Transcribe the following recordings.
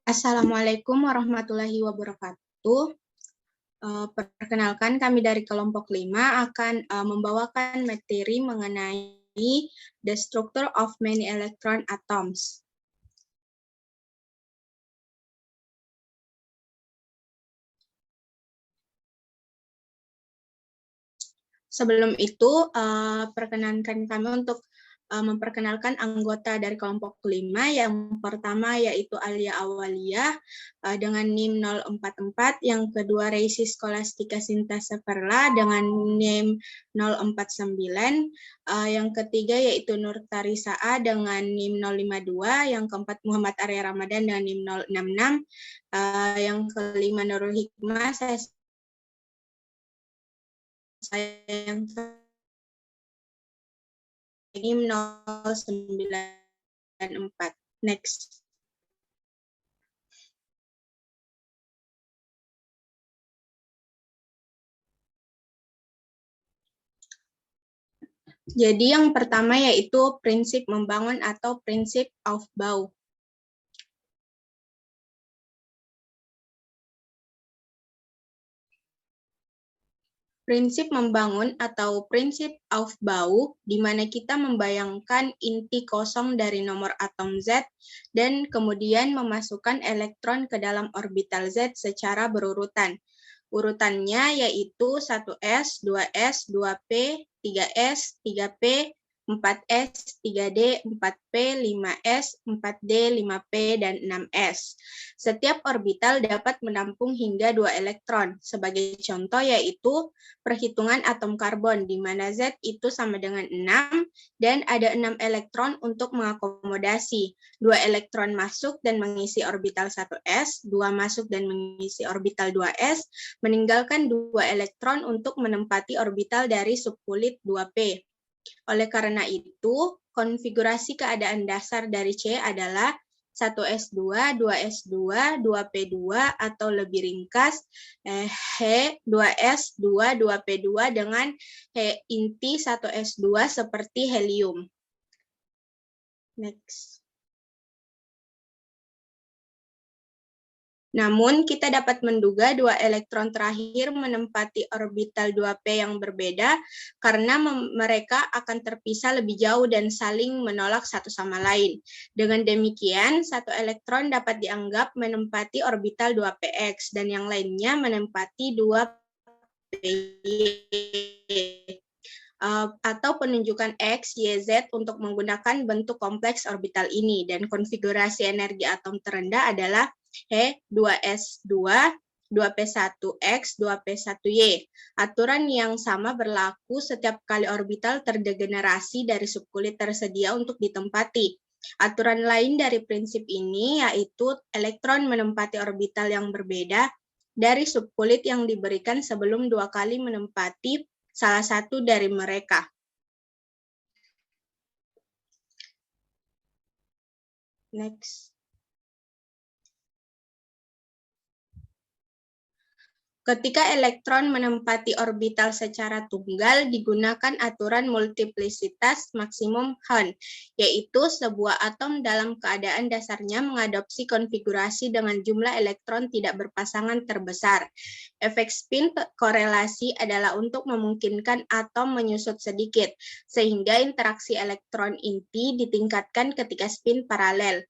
Assalamualaikum warahmatullahi wabarakatuh. Perkenalkan, kami dari kelompok 5 akan membawakan materi mengenai the structure of many electron atoms. Sebelum itu, perkenankan kami untuk memperkenalkan anggota dari kelompok 5. Yang pertama yaitu Alia Awaliyah dengan NIM 044, yang kedua Reisi Scholastica Sintasa Perla dengan NIM 049, yang ketiga yaitu Nur Tarisa A dengan NIM 052, yang keempat Muhammad Arya Ramadan dengan NIM 066, yang kelima Nurul Hikmah, saya yang NIM 094. Next. Jadi yang pertama yaitu prinsip membangun atau prinsip Aufbau. Prinsip membangun atau prinsip Aufbau, di mana kita membayangkan inti kosong dari nomor atom Z dan kemudian memasukkan elektron ke dalam orbital Z secara berurutan. Urutannya yaitu 1s, 2s, 2p, 3s, 3p, 4s, 3d, 4p, 5s, 4d, 5p, dan 6s. Setiap orbital dapat menampung hingga 2 elektron. Sebagai contoh yaitu perhitungan atom karbon, di mana Z itu sama dengan 6, dan ada 6 elektron untuk mengakomodasi. 2 elektron masuk dan mengisi orbital 1s, 2 masuk dan mengisi orbital 2s, meninggalkan 2 elektron untuk menempati orbital dari subkulit 2p. Oleh karena itu, konfigurasi keadaan dasar dari C adalah 1s2, 2s2, 2p2, atau lebih ringkas He2s2, 2p2 dengan He inti 1s2 seperti helium. Next. Namun, kita dapat menduga 2 elektron terakhir menempati orbital 2p yang berbeda karena mereka akan terpisah lebih jauh dan saling menolak satu sama lain. Dengan demikian, satu elektron dapat dianggap menempati orbital 2px dan yang lainnya menempati 2py. Atau penunjukan X, Y, Z untuk menggunakan bentuk kompleks orbital ini, dan konfigurasi energi atom terendah adalah He2S2, 2p1x, 2p1y. Aturan yang sama berlaku setiap kali orbital terdegenerasi dari subkulit tersedia untuk ditempati. Aturan lain dari prinsip ini yaitu elektron menempati orbital yang berbeda dari subkulit yang diberikan sebelum 2 kali menempati salah satu dari mereka. Next. Ketika elektron menempati orbital secara tunggal, digunakan aturan multiplisitas maksimum Hahn, yaitu sebuah atom dalam keadaan dasarnya mengadopsi konfigurasi dengan jumlah elektron tidak berpasangan terbesar. Efek spin korelasi adalah untuk memungkinkan atom menyusut sedikit, sehingga interaksi elektron inti ditingkatkan ketika spin paralel.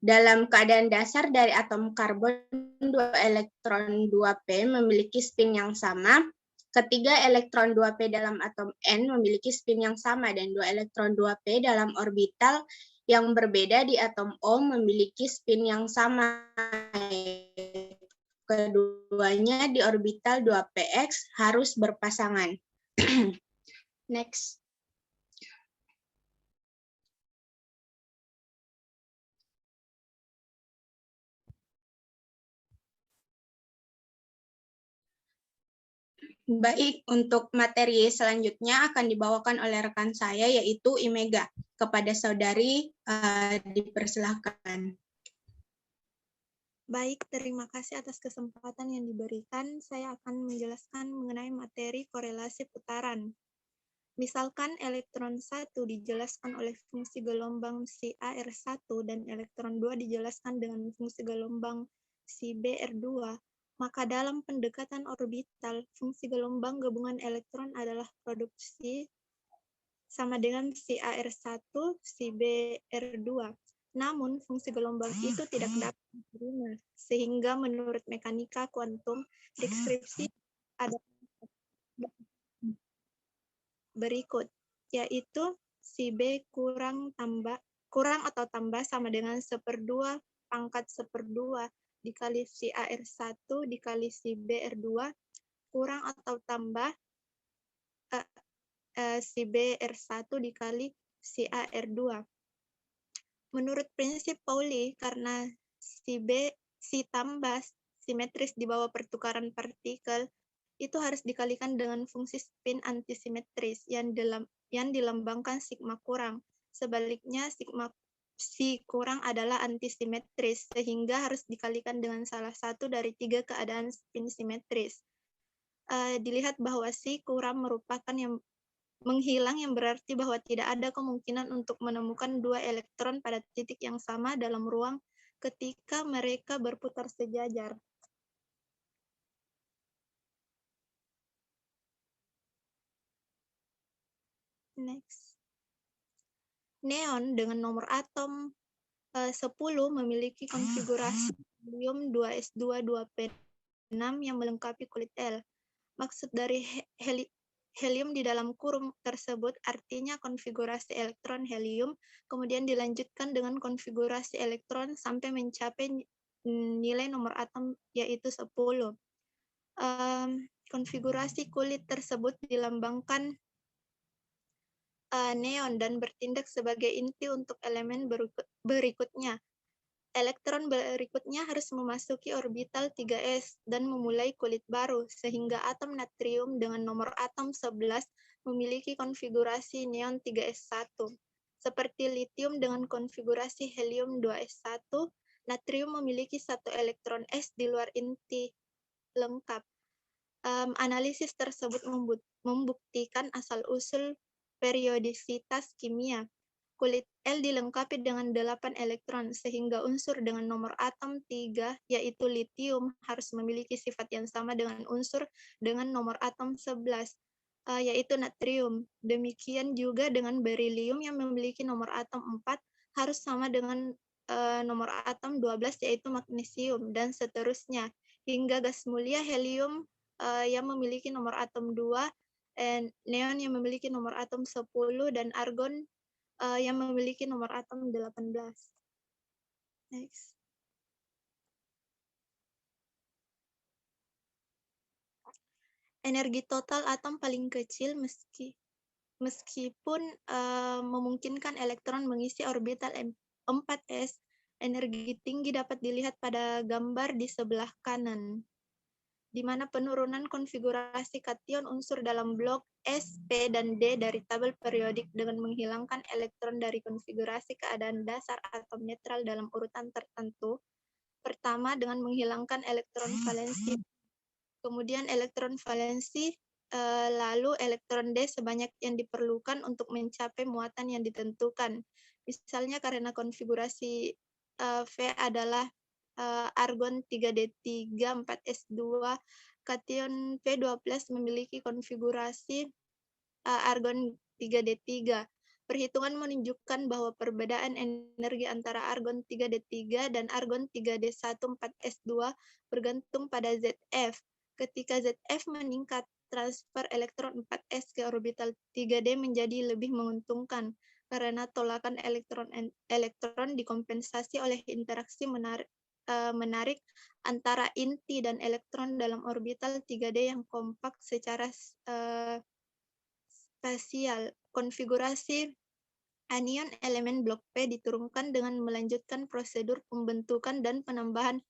Dalam keadaan dasar dari atom karbon, 2 elektron 2p memiliki spin yang sama. Ketiga elektron 2p dalam atom N memiliki spin yang sama, dan 2 elektron 2p dalam orbital yang berbeda di atom O memiliki spin yang sama. Keduanya di orbital 2px harus berpasangan. Next. Baik, untuk materi selanjutnya akan dibawakan oleh rekan saya yaitu Imega. Kepada saudari dipersilahkan. Baik, terima kasih atas kesempatan yang diberikan. Saya akan menjelaskan mengenai materi korelasi putaran. Misalkan elektron 1 dijelaskan oleh fungsi gelombang si AR1 dan elektron 2 dijelaskan dengan fungsi gelombang si BR2, maka dalam pendekatan orbital, fungsi gelombang gabungan elektron adalah produksi sama dengan si AR1, si BR2. Namun, fungsi gelombang itu tidak dapat diterima, sehingga menurut mekanika kuantum, deskripsi ada berikut, yaitu si B kurang atau tambah sama dengan 1/2 pangkat 1/2 dikali si AR1 dikali si BR2 kurang atau tambah si BR1 dikali si AR2. Menurut prinsip Pauli, karena si tambah simetris di bawah pertukaran partikel, itu harus dikalikan dengan fungsi spin antisimetris yang dilambangkan sigma kurang. Sebaliknya, si kurang adalah antisimetris, sehingga harus dikalikan dengan salah satu dari 3 keadaan spin simetris. Dilihat bahwa si kurang merupakan yang menghilang, yang berarti bahwa tidak ada kemungkinan untuk menemukan 2 elektron pada titik yang sama dalam ruang ketika mereka berputar sejajar. Next. Neon dengan nomor atom 10 memiliki konfigurasi helium 2s2 2p6 yang melengkapi kulit L. Maksud dari helium di dalam kurung tersebut artinya konfigurasi elektron helium, kemudian dilanjutkan dengan konfigurasi elektron sampai mencapai nilai nomor atom yaitu 10. Konfigurasi kulit tersebut dilambangkan neon dan bertindak sebagai inti untuk elemen berikutnya. Elektron berikutnya harus memasuki orbital 3s dan memulai kulit baru, sehingga atom natrium dengan nomor atom 11 memiliki konfigurasi neon 3s1. Seperti litium dengan konfigurasi helium 2s1, natrium memiliki 1 elektron s di luar inti lengkap. Analisis tersebut membuktikan asal-usul periodisitas kimia. Kulit L dilengkapi dengan 8 elektron, sehingga unsur dengan nomor atom 3, yaitu litium, harus memiliki sifat yang sama dengan unsur dengan nomor atom 11, yaitu natrium. Demikian juga dengan berilium yang memiliki nomor atom 4, harus sama dengan nomor atom 12, yaitu magnesium, dan seterusnya. Hingga gas mulia helium yang memiliki nomor atom 2, neon yang memiliki nomor atom 10, dan argon yang memiliki nomor atom 18. Next. Energi total atom paling kecil meskipun memungkinkan elektron mengisi orbital 4s, energi tinggi dapat dilihat pada gambar di sebelah kanan, di mana penurunan konfigurasi kation unsur dalam blok S, P, dan D dari tabel periodik dengan menghilangkan elektron dari konfigurasi keadaan dasar atom netral dalam urutan tertentu. Pertama, dengan menghilangkan elektron valensi, kemudian elektron valensi, lalu elektron D sebanyak yang diperlukan untuk mencapai muatan yang ditentukan. Misalnya karena konfigurasi V adalah argon 3D3 4s2, kation P12 memiliki konfigurasi argon 3D3. Perhitungan menunjukkan bahwa perbedaan energi antara argon 3D3 dan argon 3D1 4s2 bergantung pada ZF. Ketika ZF meningkat, transfer elektron 4s ke orbital 3D menjadi lebih menguntungkan karena tolakan elektron dikompensasi oleh interaksi menarik antara inti dan elektron dalam orbital 3D yang kompak secara spasial. Konfigurasi anion elemen blok P diturunkan dengan melanjutkan prosedur pembentukan dan penambahan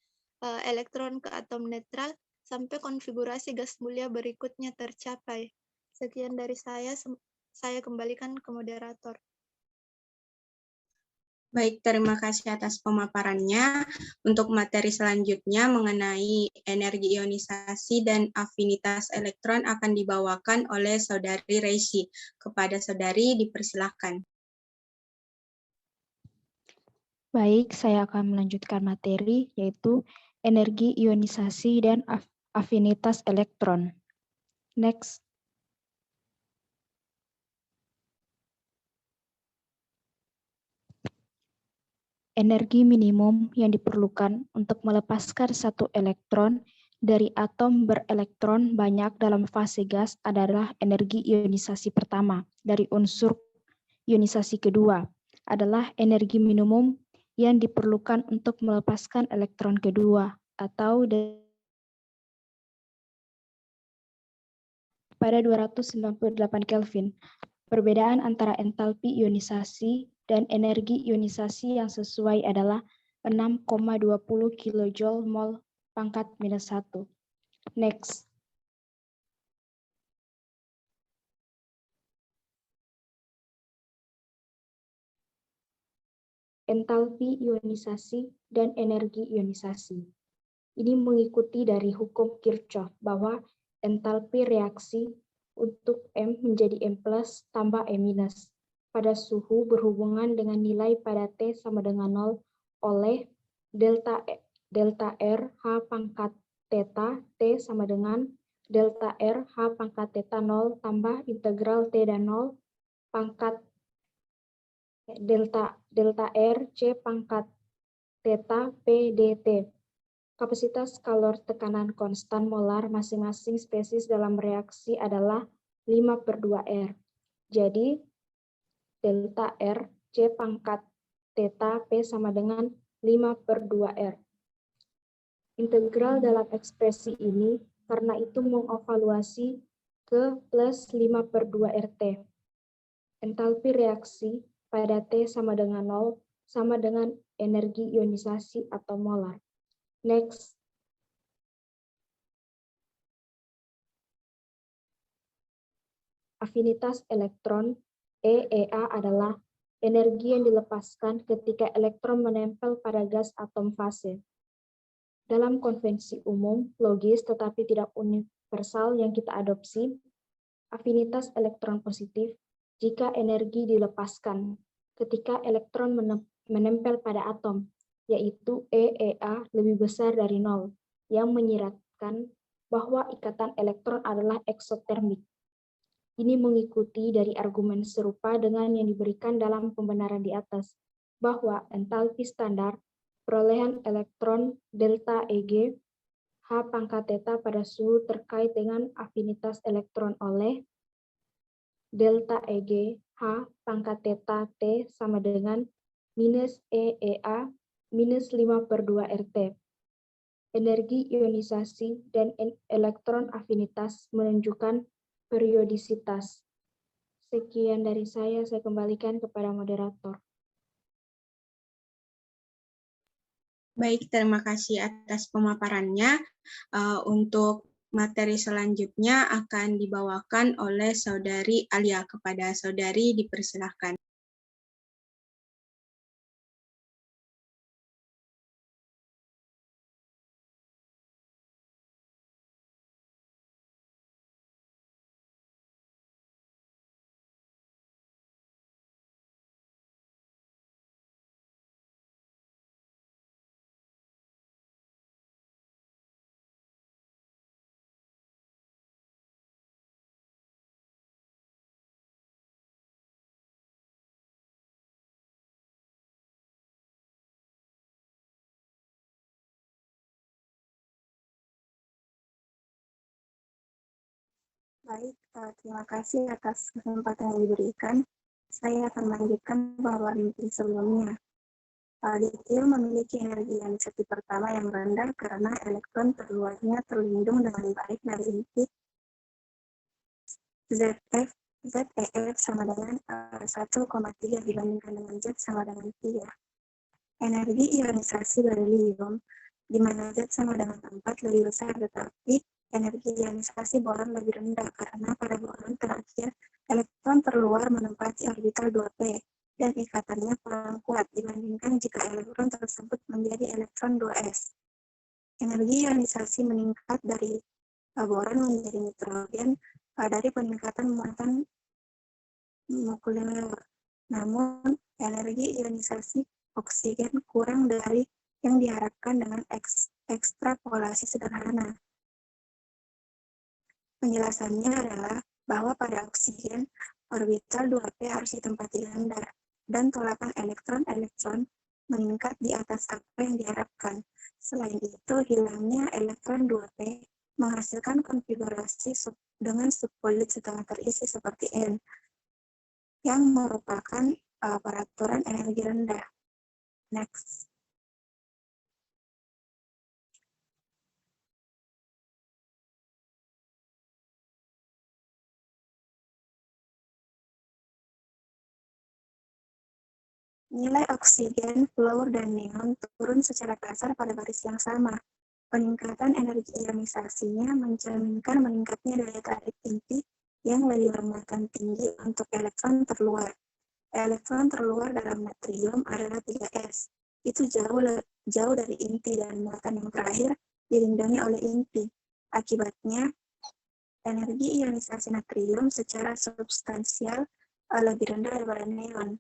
elektron ke atom netral sampai konfigurasi gas mulia berikutnya tercapai. Sekian dari saya kembalikan ke moderator. Baik, terima kasih atas pemaparannya. Untuk materi selanjutnya mengenai energi ionisasi dan afinitas elektron akan dibawakan oleh Saudari Reisi. Kepada Saudari dipersilahkan. Baik, saya akan melanjutkan materi, yaitu energi ionisasi dan afinitas elektron. Next. Energi minimum yang diperlukan untuk melepaskan satu elektron dari atom berelektron banyak dalam fase gas adalah energi ionisasi pertama. Dari unsur ionisasi kedua adalah energi minimum yang diperlukan untuk melepaskan elektron kedua atau pada 298 Kelvin. Perbedaan antara entalpi ionisasi dan energi ionisasi yang sesuai adalah 6,20 kJ mol pangkat minus 1. Next. Entalpi ionisasi dan energi ionisasi. Ini mengikuti dari hukum Kirchhoff bahwa entalpi reaksi untuk M menjadi M plus tambah M minus pada suhu berhubungan dengan nilai pada T sama dengan 0 oleh delta R H pangkat theta T sama dengan delta R H pangkat theta 0 tambah integral T dan 0 pangkat delta R C pangkat theta P dt. Kapasitas kalor tekanan konstan molar masing-masing spesies dalam reaksi adalah 5/2R. Jadi, delta R C pangkat theta P sama dengan 5/2R. Integral dalam ekspresi ini karena itu mengevaluasi ke plus 5/2RT. Entalpi reaksi pada T sama dengan 0 sama dengan energi ionisasi atau molar. Next. Afinitas elektron EEA adalah energi yang dilepaskan ketika elektron menempel pada gas atom fase. Dalam konvensi umum, logis tetapi tidak universal yang kita adopsi, afinitas elektron positif jika energi dilepaskan ketika elektron menempel pada atom, yaitu EEA lebih besar dari 0, yang menyiratkan bahwa ikatan elektron adalah eksotermik. Ini mengikuti dari argumen serupa dengan yang diberikan dalam pembenaran di atas, bahwa entalpi standar perolehan elektron delta EG H pangkat theta pada suhu terkait dengan afinitas elektron oleh delta EG H pangkat theta T sama dengan minus EEA minus 5/2RT. Energi ionisasi dan elektron afinitas menunjukkan periodisitas. Sekian dari saya kembalikan kepada moderator. Baik, terima kasih atas pemaparannya. Untuk materi selanjutnya akan dibawakan oleh Saudari Alia. Kepada Saudari dipersilahkan. Baik, terima kasih atas kesempatan yang diberikan. Saya akan melanjutkan pemaparan sebelumnya. Litil memiliki energi ionisasi pertama yang rendah karena elektron terluarnya terlindung dengan baik dari inti ZEF sama dengan 1,3 dibandingkan dengan Z sama dengan 3. Energi ionisasi berlium, di mana Z sama dengan 4 lebih besar, tetapi energi ionisasi boron lebih rendah karena pada boron terakhir elektron terluar menempati orbital 2p, dan ikatannya kurang kuat dibandingkan jika elektron tersebut menjadi elektron 2s. Energi ionisasi meningkat dari boron menjadi nitrogen dari peningkatan muatan molekuler. Namun, energi ionisasi oksigen kurang dari yang diharapkan dengan ekstrapolasi sederhana. Penjelasannya adalah bahwa pada oksigen, orbital 2p harus ditempati lambda, dan tolakan elektron-elektron meningkat di atas apa yang diharapkan. Selain itu, hilangnya elektron 2p menghasilkan konfigurasi dengan subpolit setengah terisi seperti N, yang merupakan peraturan energi rendah. Next. Nilai oksigen, fluor, dan neon turun secara kasar pada garis yang sama. Peningkatan energi ionisasinya mencerminkan meningkatnya daya tarik inti yang lebih bermuatan tinggi untuk elektron terluar. Elektron terluar dalam natrium adalah 3s. Itu jauh dari inti dan muatan yang terakhir dilindungi oleh inti. Akibatnya, energi ionisasi natrium secara substansial lebih rendah daripada neon.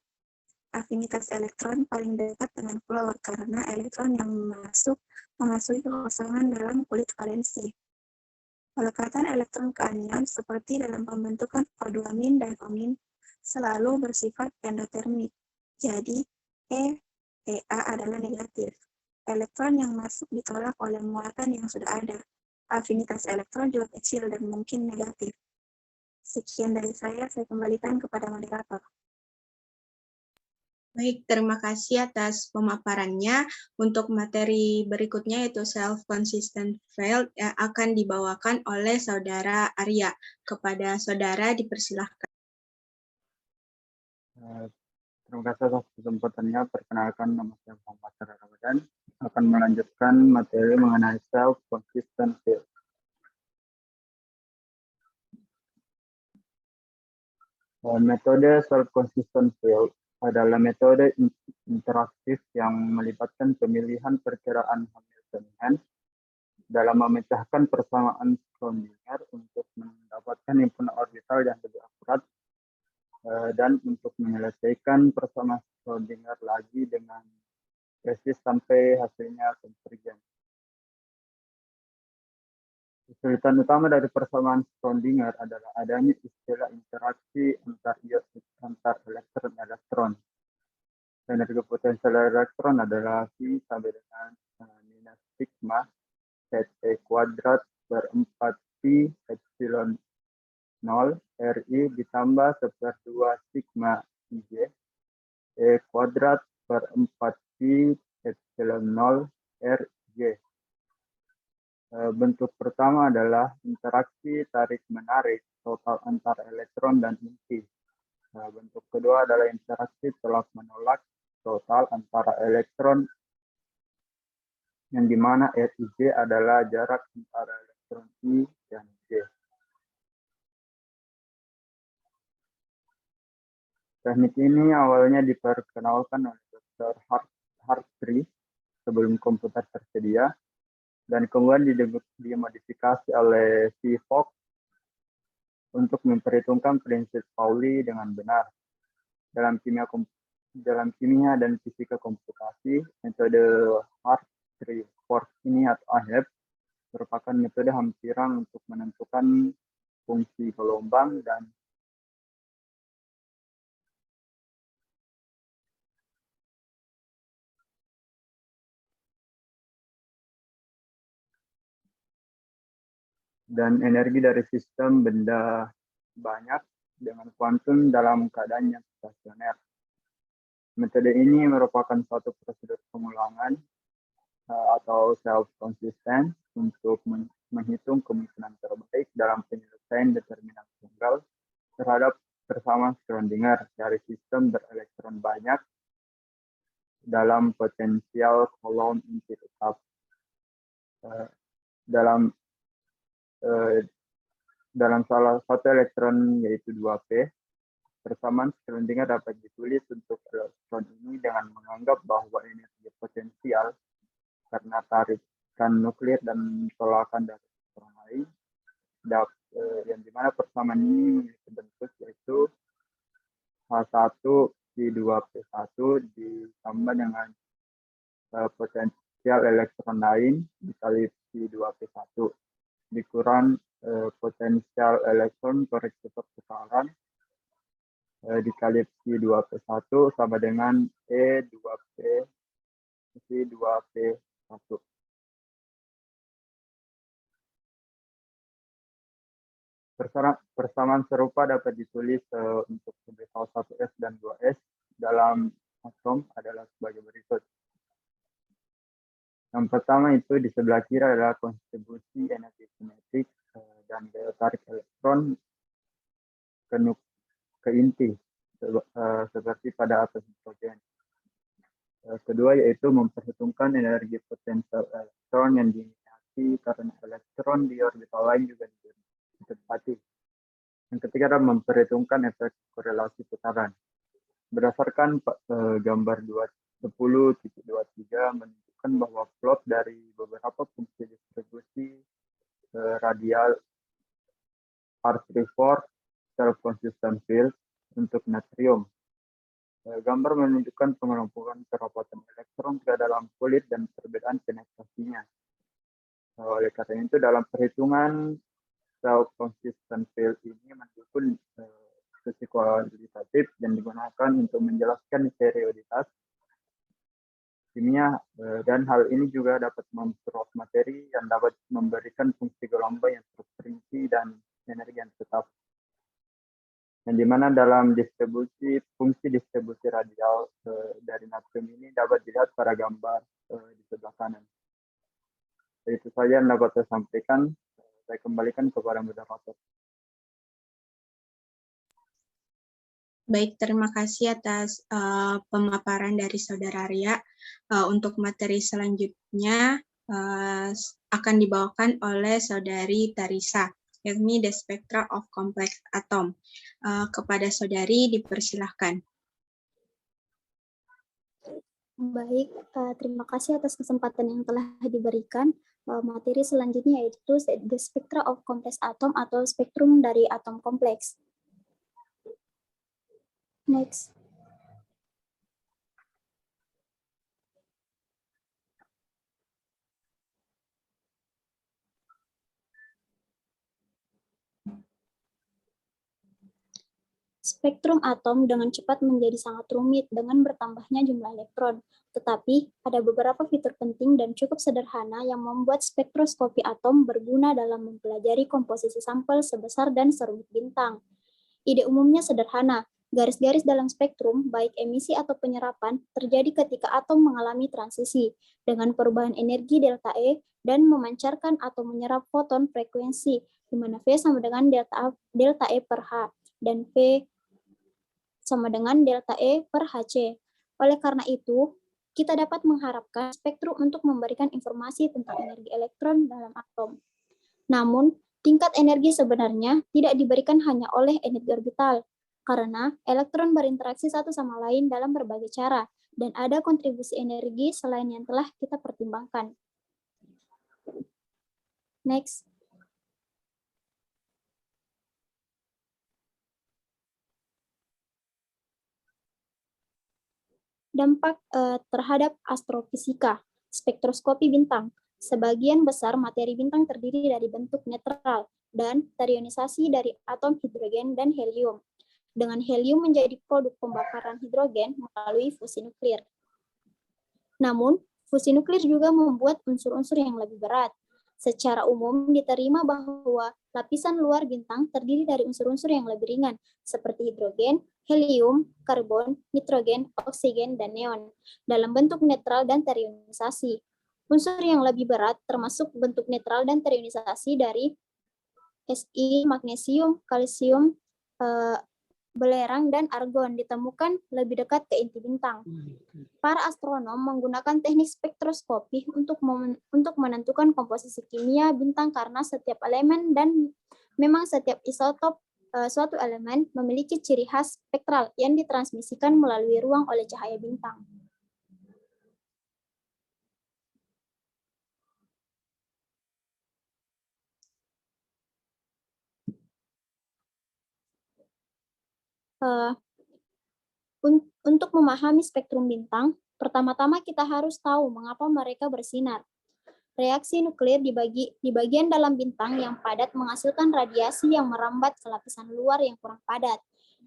Afinitas elektron paling dekat dengan fluor karena elektron yang memasuki kekosongan dalam kulit valensi. Pelekatan elektron ke anion seperti dalam pembentukan O2- dan O- selalu bersifat endotermik. Jadi, EA adalah negatif. Elektron yang masuk ditolak oleh muatan yang sudah ada. Afinitas elektron juga kecil dan mungkin negatif. Sekian dari saya kembalikan kepada moderator. Baik, terima kasih atas pemaparannya. Untuk materi berikutnya yaitu self-consistent field yang akan dibawakan oleh Saudara Arya. Kepada Saudara dipersilahkan. Terima kasih atas kesempatannya. Perkenalkan, nama saya Muhammad Ramadan. Akan melanjutkan materi mengenai self-consistent field. Metode self-consistent field adalah metode interaktif yang melibatkan pemilihan perkiraan Hamiltonian dalam memecahkan persamaan Schrödinger untuk mendapatkan himpunan orbital yang lebih akurat dan untuk menyelesaikan persamaan Schrödinger lagi dengan presis sampai hasilnya konvergen. Kesulitan utama dari persamaan Schrödinger adalah adanya istilah interaksi antar elektron-elektron. Energi potensial elektron adalah V sampai dengan minus sigma E kuadrat per 4Pi epsilon 0 RI ditambah seperdua sigma IJ E kuadrat per 4Pi epsilon 0 RJ. Bentuk pertama adalah interaksi tarik-menarik total antar elektron dan inti. Bentuk kedua adalah interaksi tolak-menolak total antara elektron, yang dimana Rij adalah jarak antara elektron I dan J. Teknik ini awalnya diperkenalkan oleh Dr. Hartree sebelum komputer tersedia, dan kemudian dimodifikasi oleh V. Fox untuk memperhitungkan prinsip Pauli dengan benar. Dalam kimia dan fisika komputasi, metode Hartree-Fox ini atau AHEP merupakan metode hampiran untuk menentukan fungsi gelombang dan energi dari sistem benda banyak dengan kuantum dalam keadaan yang stasioner. Metode ini merupakan suatu prosedur pengulangan atau self-consistent untuk menghitung kemungkinan terbaik dalam penyelesaian determinan tunggal terhadap persamaan Schrödinger dari sistem berelektron banyak dalam potensial kolom inti tetap. Dalam salah satu elektron yaitu 2p, Persamaan sekelilingnya dapat ditulis untuk elektron ini dengan menganggap bahwa energi potensial karena tarikan nuklir dan tolakan dari elektron lain, yang dimana persamaan ini memiliki bentuk yaitu H1 P2P1 ditambah dengan potensial elektron lain dikali P2P1 dikurang potensial elektron koreksi pertukaran dikali P2P1 sama dengan E2P P2P1. Persamaan serupa dapat ditulis untuk orbital 1s dan 2s dalam atom adalah sebagai berikut. Yang pertama itu di sebelah kiri adalah kontribusi energi kinetik dan daya tarik elektron ke inti seperti pada atom hidrogen. Kedua yaitu memperhitungkan energi potensial elektron yang dimiliki karena elektron di orbital lain juga ditempati. Yang ketiga adalah memperhitungkan efek korelasi putaran. Berdasarkan gambar 10.23 menunjukkan bahwa plot dari beberapa fungsi distribusi radial R34 self-consistent field untuk natrium. Gambar menunjukkan pengelompokan kerapatan elektron ke dalam kulit dan perbedaan penetrasinya. Oleh karena itu, dalam perhitungan self-consistent field ini mendukung diskusi kualitatif yang digunakan untuk menjelaskan perioditas kimia, dan hal ini juga dapat memperluas materi yang dapat memberikan fungsi gelombang yang terperinci dan energi yang tetap. Yang dimana dalam fungsi distribusi radial dari natrium ini dapat dilihat pada gambar di sebelah kanan. Itu saja yang dapat saya sampaikan. Saya kembalikan kepada moderator. Baik, terima kasih atas pemaparan dari Saudara Arya. Untuk materi selanjutnya akan dibawakan oleh Saudari Tarisa, yakni The Spectra of Complex Atom. Kepada Saudari dipersilahkan. Baik, terima kasih atas kesempatan yang telah diberikan. Materi selanjutnya yaitu The Spectra of Complex Atom atau spektrum dari atom kompleks. Next. Spektrum atom dengan cepat menjadi sangat rumit dengan bertambahnya jumlah elektron. Tetapi, ada beberapa fitur penting dan cukup sederhana yang membuat spektroskopi atom berguna dalam mempelajari komposisi sampel sebesar dan serumit bintang. Ide umumnya sederhana. Garis-garis dalam spektrum, baik emisi atau penyerapan, terjadi ketika atom mengalami transisi dengan perubahan energi delta E dan memancarkan atau menyerap foton frekuensi, di mana V sama dengan delta E per H dan V sama dengan delta E per Hc. Oleh karena itu, kita dapat mengharapkan spektrum untuk memberikan informasi tentang energi elektron dalam atom. Namun, tingkat energi sebenarnya tidak diberikan hanya oleh energi orbital, karena elektron berinteraksi satu sama lain dalam berbagai cara, dan ada kontribusi energi selain yang telah kita pertimbangkan. Next. Dampak terhadap astrofisika, spektroskopi bintang. Sebagian besar materi bintang terdiri dari bentuk netral dan terionisasi dari atom hidrogen dan helium. Dengan helium menjadi produk pembakaran hidrogen melalui fusi nuklir. Namun, fusi nuklir juga membuat unsur-unsur yang lebih berat. Secara umum diterima bahwa lapisan luar bintang terdiri dari unsur-unsur yang lebih ringan, seperti hidrogen, helium, karbon, nitrogen, oksigen, dan neon, dalam bentuk netral dan terionisasi. Unsur yang lebih berat termasuk bentuk netral dan terionisasi dari Si, magnesium, kalsium, belerang, dan argon ditemukan lebih dekat ke inti bintang. Para astronom menggunakan teknik spektroskopi untuk menentukan komposisi kimia bintang karena setiap elemen dan memang setiap isotop suatu elemen memiliki ciri khas spektral yang ditransmisikan melalui ruang oleh cahaya bintang. Untuk memahami spektrum bintang, pertama-tama kita harus tahu mengapa mereka bersinar. Reaksi nuklir di bagian dalam bintang yang padat menghasilkan radiasi yang merambat ke lapisan luar yang kurang padat.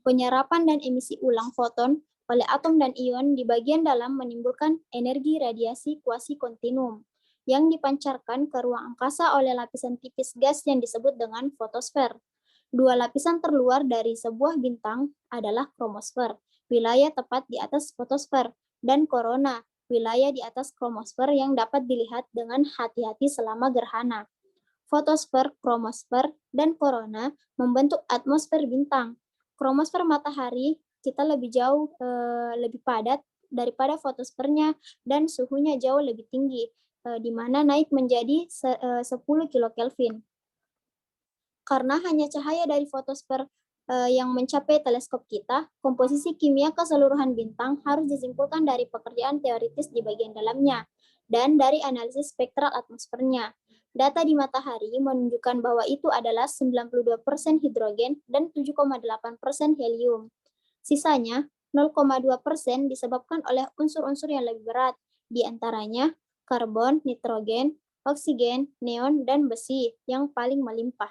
Penyerapan dan emisi ulang foton oleh atom dan ion di bagian dalam menimbulkan energi radiasi kuasi kontinum yang dipancarkan ke ruang angkasa oleh lapisan tipis gas yang disebut dengan fotosfer. Dua lapisan terluar dari sebuah bintang adalah kromosfer, wilayah tepat di atas fotosfer, dan korona, wilayah di atas kromosfer yang dapat dilihat dengan hati-hati selama gerhana. Fotosfer, kromosfer, dan korona membentuk atmosfer bintang. Kromosfer matahari kita lebih jauh, lebih padat daripada fotosfernya dan suhunya jauh lebih tinggi, di mana naik menjadi 10 kK. Karena hanya cahaya dari fotosfer yang mencapai teleskop kita, komposisi kimia keseluruhan bintang harus disimpulkan dari pekerjaan teoritis di bagian dalamnya dan dari analisis spektral atmosfernya. Data di matahari menunjukkan bahwa itu adalah 92% hidrogen dan 7,8% helium. Sisanya 0,2% disebabkan oleh unsur-unsur yang lebih berat, di antaranya karbon, nitrogen, oksigen, neon, dan besi yang paling melimpah.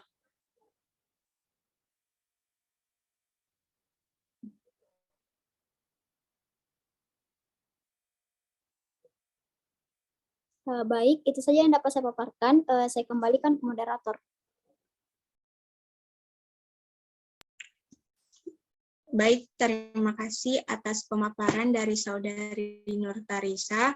Baik, itu saja yang dapat saya paparkan. Saya kembalikan ke moderator. Baik, terima kasih atas pemaparan dari Saudari Nurtarisa.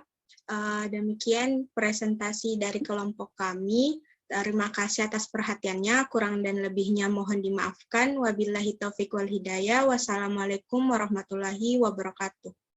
Demikian presentasi dari kelompok kami. Terima kasih atas perhatiannya. Kurang dan lebihnya mohon dimaafkan. Wabillahi taufiq wal hidayah. Wassalamualaikum warahmatullahi wabarakatuh.